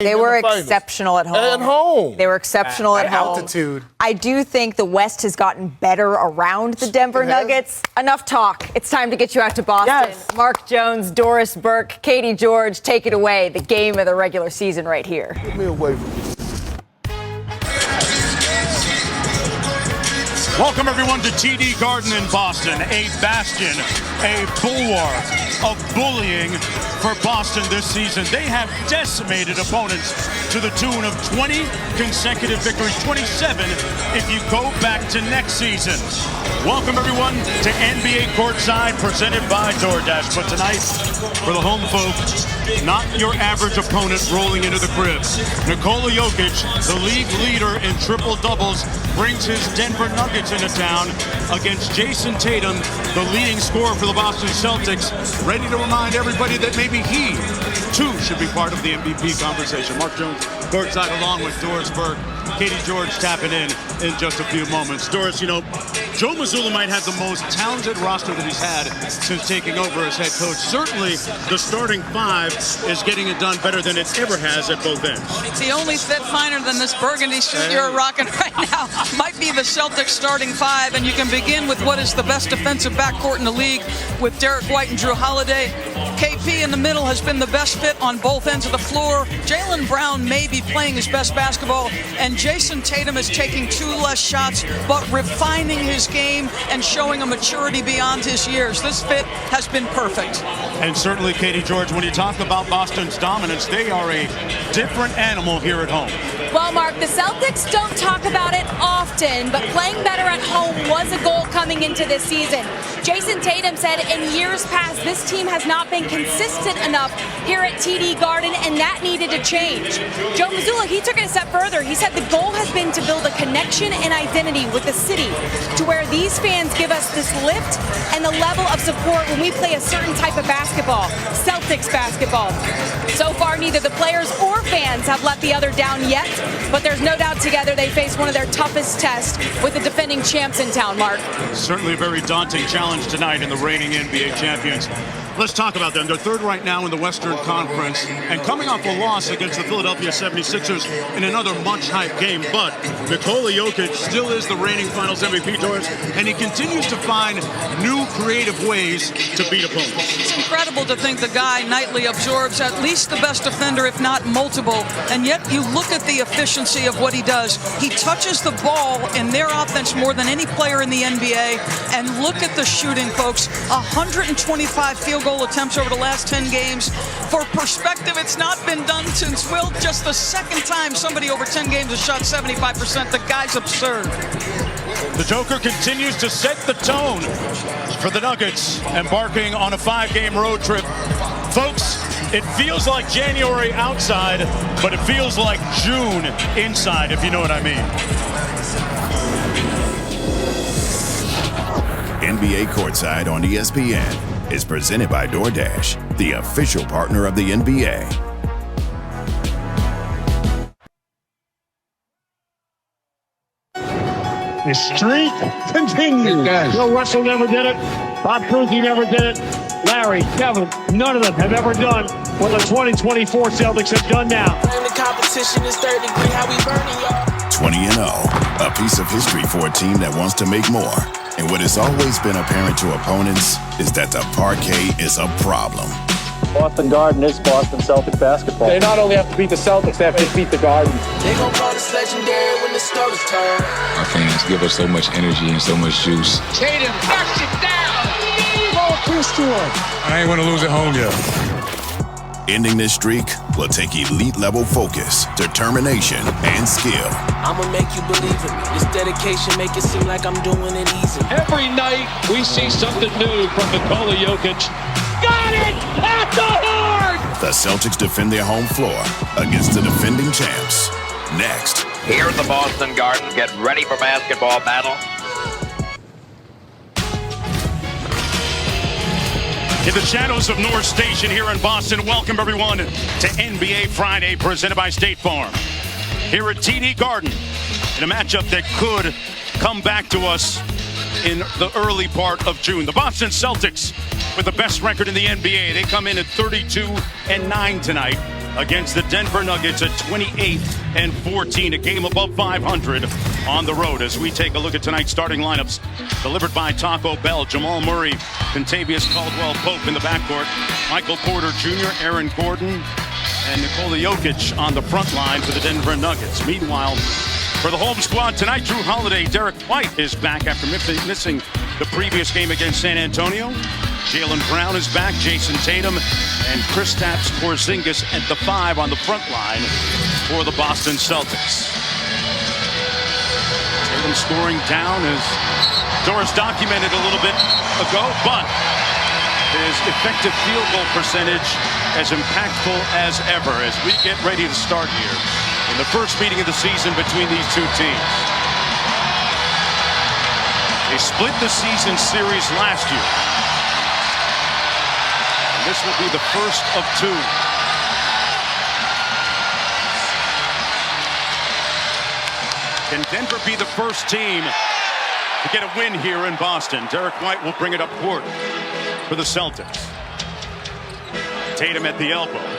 They were exceptional at home. At home. They were exceptional at home. Altitude. I do think the West has gotten better around the Denver Nuggets. Enough talk. It's time to get you out to Boston. Yes. Mark Jones, Doris Burke, Katie George, take it away. The game of the regular season right here. Get me away from this. Welcome, everyone, to TD Garden in Boston, a bastion, a bulwark of bullying for Boston this season. They have decimated opponents to the tune of 20 consecutive victories, 27 if you go back to next season. Welcome, everyone, to NBA Courtside, presented by DoorDash. But tonight, for the home folk, not your average opponent rolling into the crib. Nikola Jokic, the league leader in triple-doubles, brings his Denver Nuggets into town against Jason Tatum, the leading scorer for the Boston Celtics, ready to remind everybody that maybe he, too, should be part of the MVP conversation. Mark Jones, Courtside, along with Doris Burke. Katie George tapping in just a few moments. Doris, you know, Joe Mazzulla might have the most talented roster that he's had since taking over as head coach. Certainly, the starting five is getting it done better than it ever has at both ends. It's the only fit finer than this burgundy suit you're rocking right now. Might be the Celtics starting five, and you can begin with what is the best defensive backcourt in the league with Derek White and Drew Holiday. KP in the middle has been the best fit on both ends of the floor. Jaylen Brown may be playing his best basketball, and Jason Tatum is taking 2 less shots, but refining his game and showing a maturity beyond his years. This fit has been perfect. And certainly, Katie George, when you talk about Boston's dominance, they are a different animal here at home. Well, Mark, the Celtics don't talk about it often, but playing better at home was a goal coming into this season. Jason Tatum said in years past, this team has not been consistent enough here at TD Garden, and that needed to change. Joe Mazzulla, he took it a step further. He said the goal has been to build a connection and identity with the city to where these fans give us this lift and the level of support when we play a certain type of basketball, Celtics basketball. So far, neither the players or fans have let the other down yet, but there's no doubt together they face one of their toughest tests with the defending champs in town, Mark. Certainly a very daunting challenge tonight in the reigning NBA champions. Let's talk about them. They're third right now in the Western Conference and coming off a loss against the Philadelphia 76ers in another much-hyped game. But Nikola Jokic still is the reigning Finals MVP, Doris, and he continues to find new creative ways to beat opponents. It's incredible to think the guy nightly absorbs at least the best defender, if not multiple, and yet you look at the efficiency of what he does. He touches the ball in their offense more than any player in the NBA, and look at the shooting, folks. 125 field goal attempts over the last 10 games. For perspective, it's not been done since, Will, just the second time somebody over 10 games has shot 75%. The guy's absurd. The Joker continues to set the tone for the Nuggets, embarking on a 5-game road trip. Folks, it feels like January outside, but it feels like June inside, if you know what I mean. NBA Courtside on ESPN is presented by DoorDash, the official partner of the NBA. The streak continues. Bill Russell never did it. Bob Cousy never did it. Larry, Kevin, none of them have ever done what the 2024 Celtics have done now. The competition is third degree, how we burning, y'all. 20-0, a piece of history for a team that wants to make more. And what has always been apparent to opponents is that the parquet is a problem. Boston Garden is Boston Celtics basketball. They not only have to beat the Celtics, they have to beat the Garden. They gon' call this legendary when the stars turn. Our fans give us so much energy and so much juice. Tatum knocks it down. I ain't want to lose at home yet. Ending this streak will take elite-level focus, determination, and skill. I'ma make you believe in me. This dedication make it seem like I'm doing it easy. Every night we see something new from Nikola Jokic. Got it at the horn! The Celtics defend their home floor against the defending champs. Next. Here at the Boston Garden, get ready for basketball battle. In the shadows of North Station here in Boston, welcome everyone to NBA Friday, presented by State Farm. Here at TD Garden, in a matchup that could come back to us in the early part of June. The Boston Celtics with the best record in the NBA. They come in at 32-9 tonight. against the Denver Nuggets at 28-14, a game above 500 on the road. As we take a look at tonight's starting lineups delivered by Taco Bell, Jamal Murray, Kentavious Caldwell-Pope in the backcourt, Michael Porter Jr., Aaron Gordon, and Nikola Jokic on the front line for the Denver Nuggets. Meanwhile, for the home squad tonight, Drew Holiday, Derek White is back after missing the previous game against San Antonio. Jaylen Brown is back, Jason Tatum, and Kristaps Porzingis at the 5 on the front line for the Boston Celtics. Tatum scoring down, as Doris documented a little bit ago, but his effective field goal percentage as impactful as ever as we get ready to start here in the first meeting of the season between these two teams. They split the season series last year. And this will be the first of 2. Can Denver be the first team to get a win here in Boston? Derek White will bring it up court for the Celtics. Tatum at the elbow.